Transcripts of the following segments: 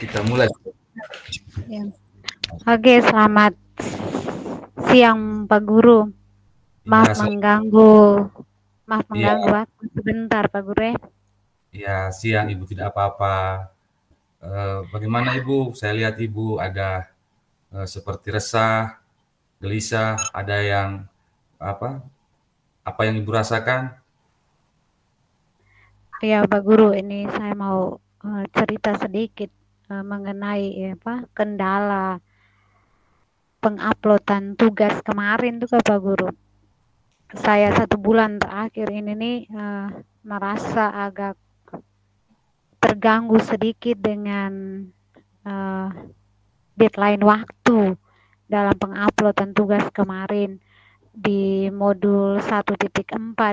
Kita mulai. Ya. Oke, selamat siang Pak Guru. Maaf mengganggu. Maaf mengganggu waktu sebentar Pak Guru ya. Ya, siang Ibu, tidak apa-apa. Bagaimana Ibu? Saya lihat Ibu ada seperti resah, gelisah, ada yang apa yang Ibu rasakan? Ya Pak Guru, ini saya mau cerita sedikit mengenai kendala penguploadan tugas kemarin tuh Pak Guru. Saya 1 bulan terakhir ini nih merasa agak terganggu sedikit dengan deadline waktu dalam penguploadan tugas kemarin di modul 1.4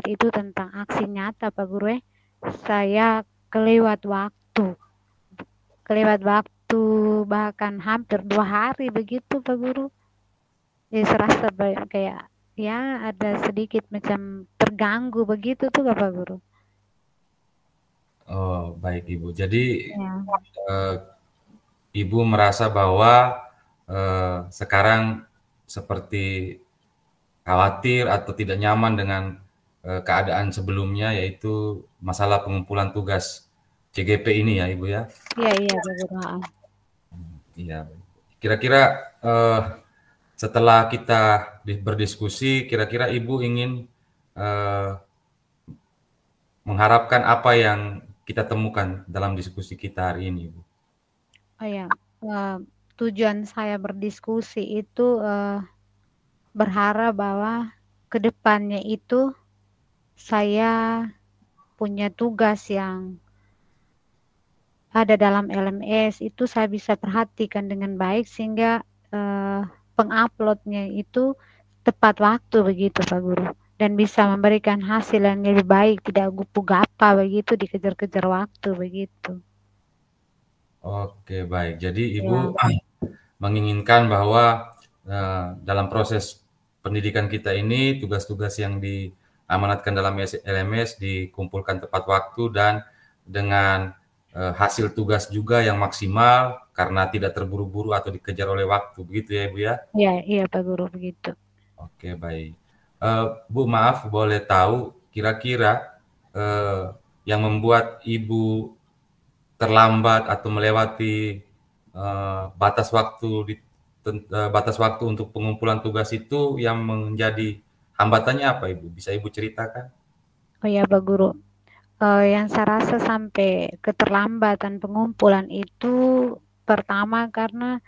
itu tentang aksi nyata Pak Guru ya. Saya kelewat waktu bahkan hampir 2 hari begitu Pak Guru. Jadi serasa kayak ya ada sedikit macam terganggu begitu tuh Pak Guru. Oh, baik Ibu. Jadi Ibu merasa bahwa sekarang seperti khawatir atau tidak nyaman dengan keadaan sebelumnya, yaitu masalah pengumpulan tugas CGP ini ya Ibu ya? Iya Pak Guru. Iya. Kira-kira setelah kita berdiskusi, kira-kira Ibu ingin mengharapkan apa yang kita temukan dalam diskusi kita hari ini, Ibu? Oh ya, tujuan saya berdiskusi itu berharap bahwa kedepannya itu saya punya tugas yang ada dalam LMS itu saya bisa perhatikan dengan baik sehingga penguploadnya itu tepat waktu begitu Pak Guru, dan bisa memberikan hasil yang lebih baik, tidak gupu-gapa begitu, dikejar-kejar waktu begitu. Oke, baik. Jadi Ibu menginginkan bahwa dalam proses pendidikan kita ini tugas-tugas yang diamanatkan dalam LMS dikumpulkan tepat waktu dan dengan hasil tugas juga yang maksimal karena tidak terburu-buru atau dikejar oleh waktu, begitu ya Ibu ya? Iya Pak Guru, begitu. Oke, baik. Bu, maaf boleh tahu kira-kira yang membuat Ibu terlambat atau melewati batas waktu untuk pengumpulan tugas itu yang menjadi hambatannya apa Ibu? Bisa Ibu ceritakan? Oh ya Pak Guru, yang saya rasa sampai keterlambatan pengumpulan itu pertama karena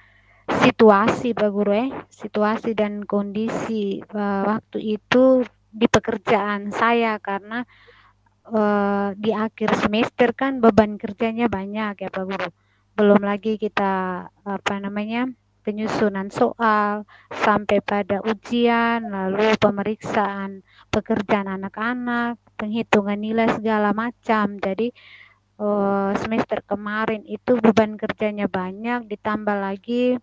situasi Pak Guru situasi dan kondisi waktu itu di pekerjaan saya, karena di akhir semester kan beban kerjanya banyak ya Pak Guru. Belum lagi kita penyusunan soal sampai pada ujian, lalu pemeriksaan pekerjaan anak-anak, penghitungan nilai segala macam. Jadi semester kemarin itu beban kerjanya banyak, ditambah lagi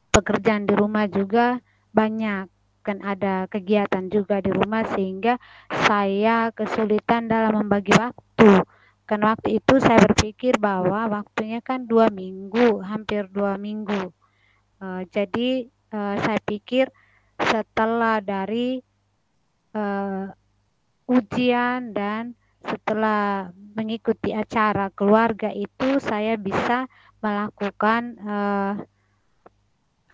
pekerjaan di rumah juga banyak, kan ada kegiatan juga di rumah sehingga saya kesulitan dalam membagi waktu. Kan waktu itu saya berpikir bahwa waktunya kan 2 minggu, hampir 2 minggu. Jadi saya pikir setelah dari ujian dan setelah mengikuti acara keluarga itu saya bisa melakukan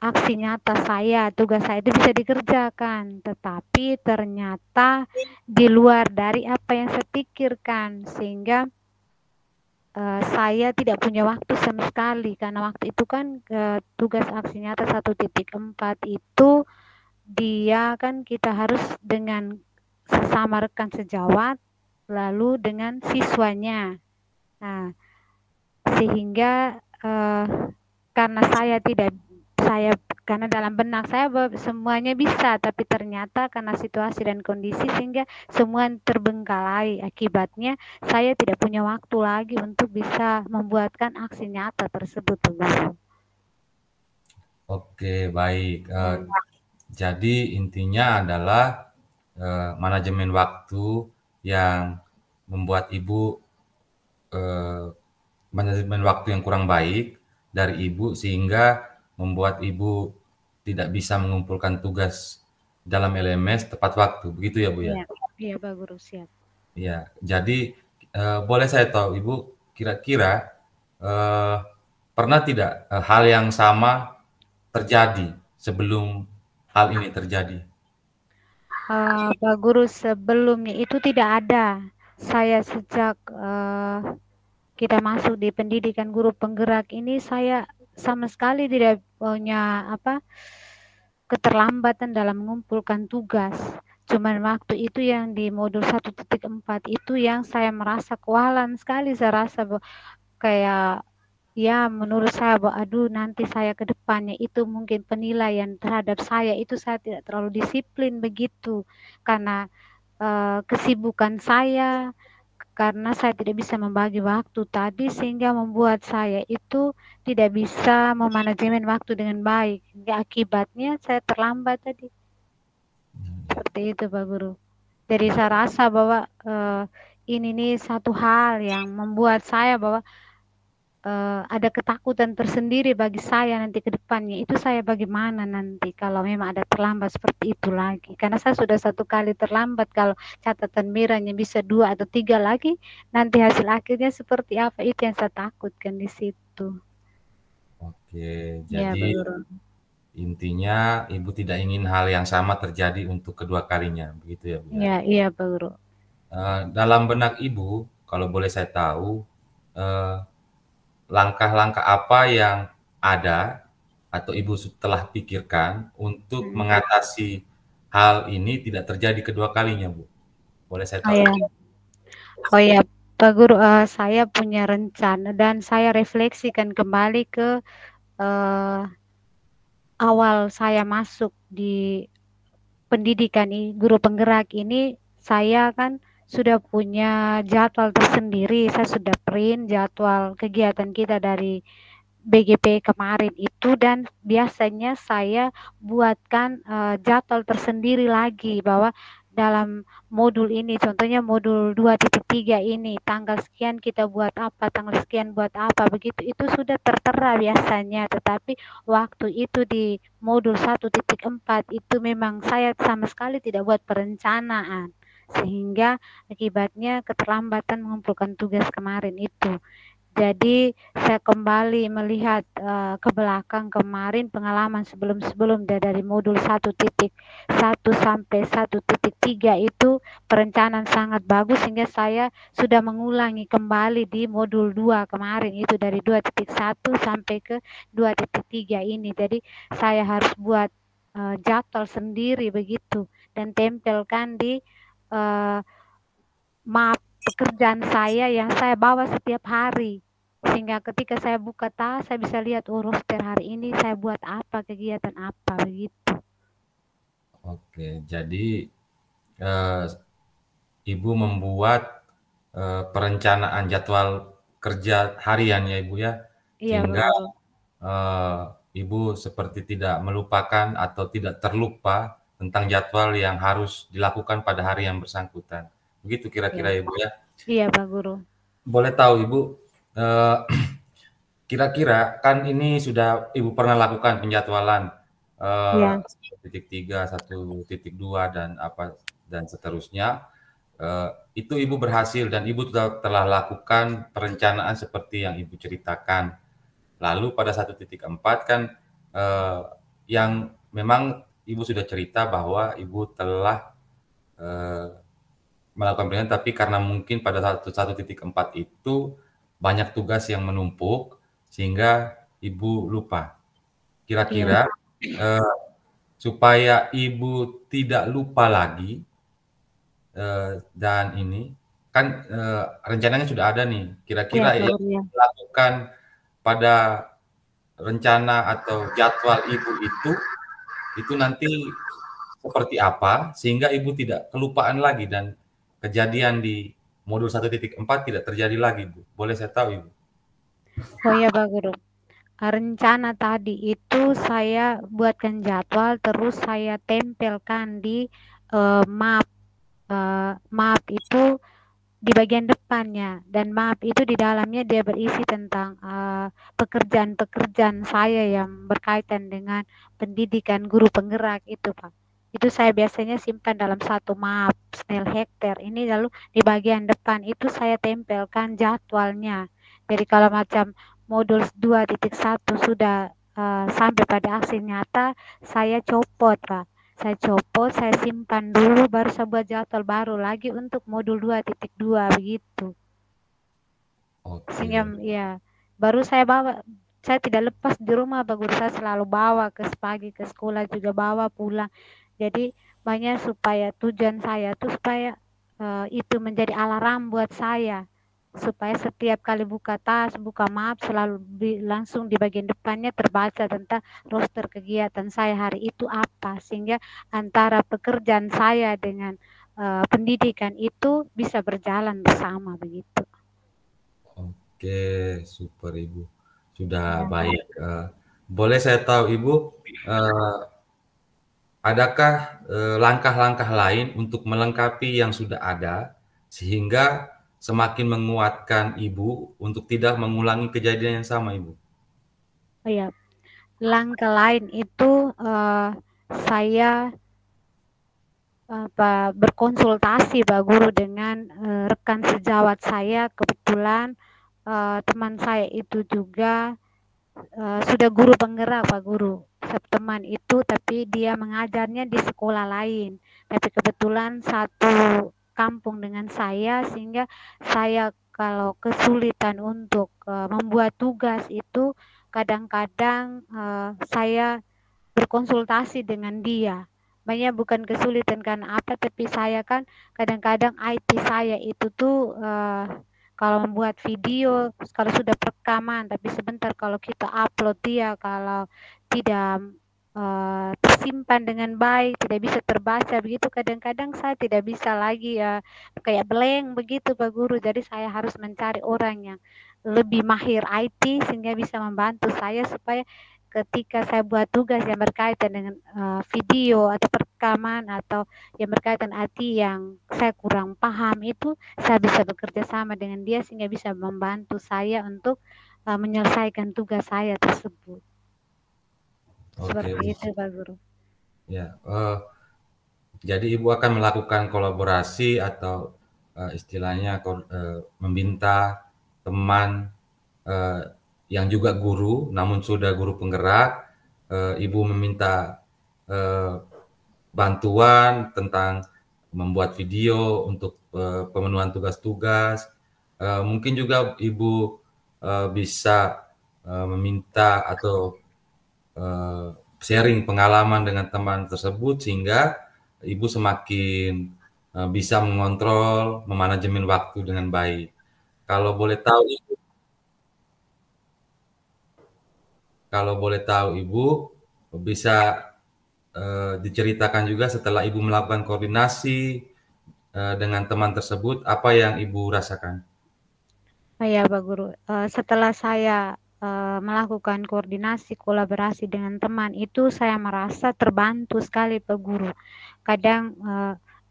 aksi nyata saya, tugas saya itu bisa dikerjakan, tetapi ternyata di luar dari apa yang saya pikirkan, sehingga saya tidak punya waktu sama sekali, karena waktu itu kan tugas aksi nyata 1.4 itu dia kan kita harus dengan sesama rekan sejawat, lalu dengan siswanya. Nah, sehingga karena karena dalam benak saya semuanya bisa, tapi ternyata karena situasi dan kondisi sehingga semua terbengkalai. Akibatnya saya tidak punya waktu lagi untuk bisa membuatkan aksi nyata tersebut. Oke, baik. Jadi intinya adalah manajemen waktu yang membuat Ibu manajemen waktu yang kurang baik, dari Ibu sehingga membuat Ibu tidak bisa mengumpulkan tugas dalam LMS tepat waktu, begitu ya Bu ya? Iya, iya Pak Guru, siap. Ya, jadi boleh saya tahu Ibu kira-kira pernah tidak hal yang sama terjadi sebelum hal ini terjadi? Pak Guru, sebelumnya itu tidak ada. Saya sejak kita masuk di pendidikan guru penggerak ini, saya sama sekali tidak punya keterlambatan dalam mengumpulkan tugas. Cuman waktu itu yang di modul 1.4 itu yang saya merasa kewalan sekali. Saya rasa kayak ya menurut saya bahwa aduh nanti saya ke depannya itu mungkin penilaian terhadap saya itu saya tidak terlalu disiplin begitu karena kesibukan saya, karena saya tidak bisa membagi waktu tadi sehingga membuat saya itu tidak bisa memanajemen waktu dengan baik. Akibatnya saya terlambat tadi. Seperti itu Pak Guru. Jadi saya rasa bahwa ini nih satu hal yang membuat saya bahwa ada ketakutan tersendiri bagi saya nanti ke depannya. Itu saya bagaimana nanti kalau memang ada terlambat seperti itu lagi. Karena saya sudah satu kali terlambat, kalau catatan merahnya bisa 2 atau 3 lagi, nanti hasil akhirnya seperti apa, itu yang saya takutkan di situ. Oke, Ya, jadi Guru. intinya Ibu tidak ingin hal yang sama terjadi untuk kedua kalinya, begitu ya Bu ya? Ya, iya Pak Guru. Dalam benak Ibu, kalau boleh saya tahu, langkah-langkah apa yang ada atau Ibu telah pikirkan untuk mengatasi hal ini tidak terjadi kedua kalinya, Bu? Boleh saya tahu? Oh ya, Pak Guru, saya punya rencana dan saya refleksikan kembali ke awal saya masuk di pendidikan guru penggerak ini. Saya kan sudah punya jadwal tersendiri. Saya sudah print jadwal kegiatan kita dari BGP kemarin itu, dan biasanya saya buatkan jadwal tersendiri lagi bahwa dalam modul ini, contohnya modul 2.3 ini, tanggal sekian kita buat apa, tanggal sekian buat apa, begitu itu sudah tertera biasanya. Tetapi waktu itu di modul 1.4 itu memang saya sama sekali tidak buat perencanaan, sehingga akibatnya keterlambatan mengumpulkan tugas kemarin itu. Jadi saya kembali melihat ke belakang kemarin pengalaman sebelum-sebelum dari modul 1.1 sampai 1.3 itu perencanaan sangat bagus, sehingga saya sudah mengulangi kembali di modul 2 kemarin itu dari 2.1 sampai ke 2.3 ini. Jadi saya harus buat jadwal sendiri begitu dan tempelkan di map pekerjaan saya yang saya bawa setiap hari, sehingga ketika saya buka tas saya bisa lihat roster hari ini saya buat apa, kegiatan apa, begitu. Oke, jadi Ibu membuat perencanaan jadwal kerja harian ya Ibu ya, sehingga Ibu seperti tidak melupakan atau tidak terlupa tentang jadwal yang harus dilakukan pada hari yang bersangkutan. Begitu kira-kira Ibu ya? Iya Pak Guru. Boleh tahu Ibu, kira-kira kan ini sudah Ibu pernah lakukan penjadwalan 1.3, 1.2 dan apa dan seterusnya. Itu Ibu berhasil dan Ibu telah lakukan perencanaan seperti yang Ibu ceritakan. Lalu pada 1.4 kan yang memang Ibu sudah cerita bahwa Ibu telah melakukan perencanaan, tapi karena mungkin pada 1.4 itu banyak tugas yang menumpuk sehingga Ibu lupa. Kira-kira supaya Ibu tidak lupa lagi dan ini kan rencananya sudah ada nih. Kira-kira yang dilakukan pada rencana atau jadwal Ibu itu nanti seperti apa sehingga Ibu tidak kelupaan lagi dan kejadian di modul 1.4 tidak terjadi lagi, Bu. Boleh saya tahu, Ibu? Oh iya Pak Guru. Rencana tadi itu saya buatkan jadwal, terus saya tempelkan di map. Map itu di bagian depannya, dan map itu di dalamnya dia berisi tentang pekerjaan-pekerjaan saya yang berkaitan dengan pendidikan guru penggerak itu, Pak. Itu saya biasanya simpan dalam satu map Snail Hectare ini, lalu di bagian depan itu saya tempelkan jadwalnya. Jadi kalau macam modul 2.1 sudah sampai pada aksi nyata, saya copot, Pak. Saya copot, saya simpan dulu, baru saya buat jadwal baru lagi untuk modul 2.2 begitu. Sehingga ya, baru saya bawa, saya tidak lepas di rumah, Pak Guru, saya selalu bawa ke pagi ke sekolah juga bawa pulang. Jadi banyak supaya tujuan saya tuh supaya itu menjadi alarm buat saya, supaya setiap kali buka tas, buka map selalu langsung di bagian depannya terbaca tentang roster kegiatan saya hari itu apa, sehingga antara pekerjaan saya dengan pendidikan itu bisa berjalan bersama begitu. Oke, super Ibu. Sudah baik. Boleh saya tahu Ibu, adakah langkah-langkah lain untuk melengkapi yang sudah ada sehingga semakin menguatkan Ibu untuk tidak mengulangi kejadian yang sama, Ibu? Oh ya, langkah lain itu saya berkonsultasi, Pak Guru, dengan rekan sejawat saya. Kebetulan teman saya itu juga sudah guru penggerak, Pak Guru. Teman itu tapi dia mengajarnya di sekolah lain, tapi kebetulan satu kampung dengan saya, sehingga saya kalau kesulitan untuk membuat tugas itu kadang-kadang saya berkonsultasi dengan dia. Banyak bukan kesulitan karena apa, tapi saya kan kadang-kadang IT saya itu tuh kalau membuat video, kalau sudah perekaman, tapi sebentar kalau kita upload dia, kalau tidak tersimpan dengan baik, tidak bisa terbaca begitu, kadang-kadang saya tidak bisa lagi kayak blank begitu, Pak Guru. Jadi saya harus mencari orang yang lebih mahir IT sehingga bisa membantu saya supaya ketika saya buat tugas yang berkaitan dengan video atau perekaman atau yang berkaitan IT yang saya kurang paham itu, saya bisa bekerja sama dengan dia sehingga bisa membantu saya untuk menyelesaikan tugas saya tersebut. Seperti itu, Pak Guru. Ya, jadi Ibu akan melakukan kolaborasi atau istilahnya meminta teman yang juga guru, namun sudah guru penggerak, Ibu meminta bantuan tentang membuat video untuk pemenuhan tugas-tugas. Mungkin juga Ibu bisa meminta atau sharing pengalaman dengan teman tersebut sehingga Ibu semakin bisa mengontrol, memanajemen waktu dengan baik. Kalau boleh tahu Ibu, bisa diceritakan juga setelah Ibu melakukan koordinasi dengan teman tersebut, apa yang Ibu rasakan? Oh ya, Pak Guru. Setelah saya melakukan koordinasi, kolaborasi dengan teman, itu saya merasa terbantu sekali, Pak Guru. Kadang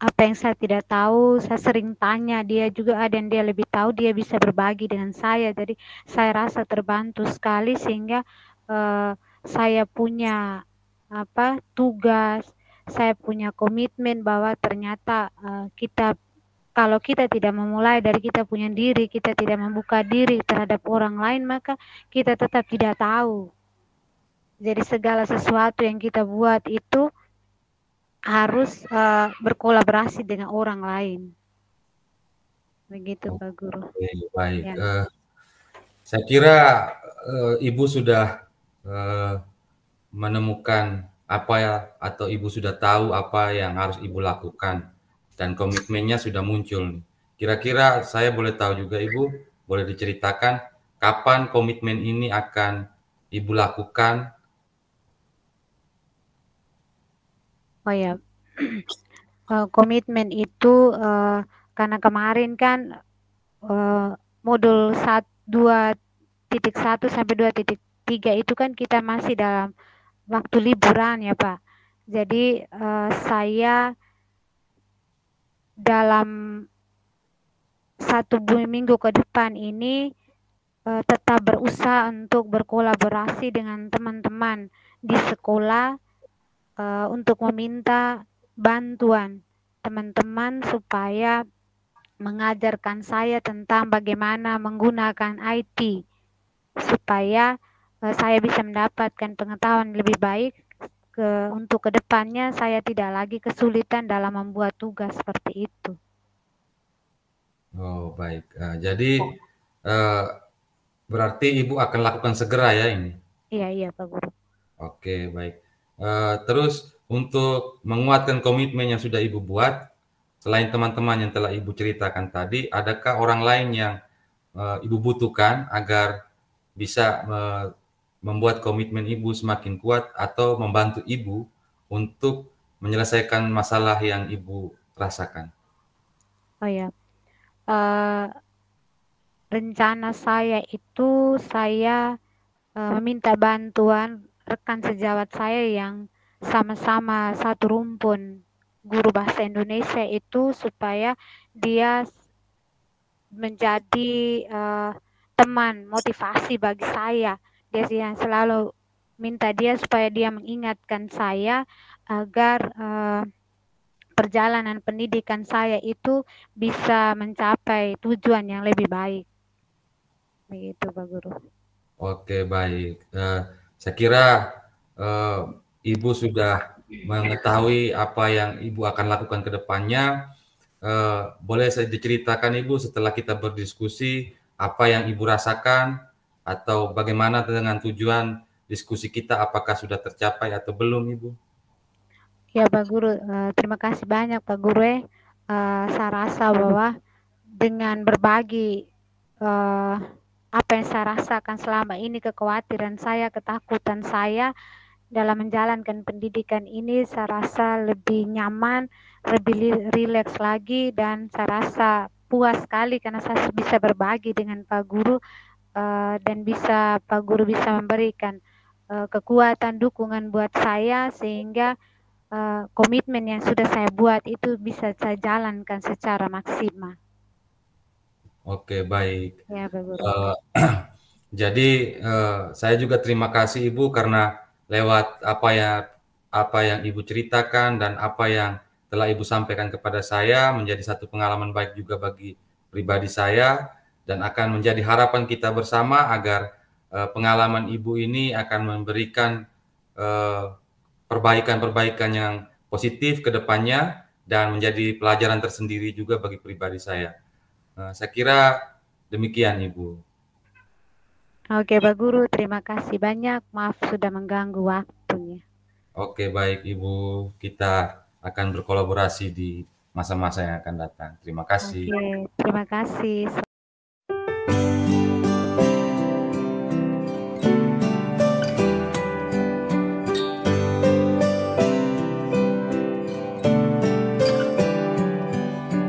apa yang saya tidak tahu, saya sering tanya, dia juga ada yang dia lebih tahu, dia bisa berbagi dengan saya. Jadi saya rasa terbantu sekali sehingga saya punya tugas, saya punya komitmen bahwa ternyata kalau kita tidak memulai dari kita punya diri, kita tidak membuka diri terhadap orang lain, maka kita tetap tidak tahu. Jadi segala sesuatu yang kita buat itu harus berkolaborasi dengan orang lain. Begitu, Pak Guru. Baik. Ya. Saya kira Ibu sudah menemukan apa ya, atau Ibu sudah tahu apa yang harus Ibu lakukan dan komitmennya sudah muncul. Kira-kira saya boleh tahu juga Ibu, boleh diceritakan kapan komitmen ini akan Ibu lakukan? Oh ya, komitmen itu karena kemarin kan modul 2.1 sampai 2.3 itu kan kita masih dalam waktu liburan ya, Pak. Jadi saya dalam minggu ke depan ini tetap berusaha untuk berkolaborasi dengan teman-teman di sekolah untuk meminta bantuan teman-teman supaya mengajarkan saya tentang bagaimana menggunakan IT supaya saya bisa mendapatkan pengetahuan lebih baik untuk kedepannya saya tidak lagi kesulitan dalam membuat tugas seperti itu. Oh, baik. Jadi berarti Ibu akan lakukan segera ya ini? Iya Pak Guru. Oke, baik. Terus untuk menguatkan komitmen yang sudah Ibu buat, selain teman-teman yang telah Ibu ceritakan tadi, adakah orang lain yang Ibu butuhkan agar bisa membuat komitmen Ibu semakin kuat atau membantu Ibu untuk menyelesaikan masalah yang Ibu rasakan? Oh ya, rencana saya itu saya meminta bantuan rekan sejawat saya yang sama-sama satu rumpun guru bahasa Indonesia itu supaya dia menjadi teman motivasi bagi saya. Dia yang selalu minta dia supaya dia mengingatkan saya agar perjalanan pendidikan saya itu bisa mencapai tujuan yang lebih baik. Begitu Pak Guru. Oke, baik. Saya kira Ibu sudah mengetahui apa yang Ibu akan lakukan ke depannya. Boleh saya diceritakan Ibu setelah kita berdiskusi apa yang Ibu rasakan atau bagaimana dengan tujuan diskusi kita, apakah sudah tercapai atau belum Ibu? Ya Pak Guru, terima kasih banyak Pak Guru. Saya rasa bahwa dengan berbagi apa yang saya rasakan selama ini, kekhawatiran saya, ketakutan saya dalam menjalankan pendidikan ini, saya rasa lebih nyaman, lebih rileks lagi, dan saya rasa puas sekali karena saya bisa berbagi dengan Pak Guru dan bisa Pak Guru bisa memberikan kekuatan, dukungan buat saya sehingga komitmen yang sudah saya buat itu bisa saya jalankan secara maksimal. Oke, baik. Ya, Pak Guru. Jadi saya juga terima kasih Ibu karena lewat apa yang Ibu ceritakan dan apa yang telah Ibu sampaikan kepada saya menjadi satu pengalaman baik juga bagi pribadi saya dan akan menjadi harapan kita bersama agar pengalaman Ibu ini akan memberikan perbaikan-perbaikan yang positif ke depannya dan menjadi pelajaran tersendiri juga bagi pribadi saya. Saya kira demikian Ibu. Oke Pak Guru, terima kasih banyak. Maaf sudah mengganggu waktunya. Oke, baik Ibu. Kita akan berkolaborasi di masa-masa yang akan datang. Terima kasih. Oke, terima kasih.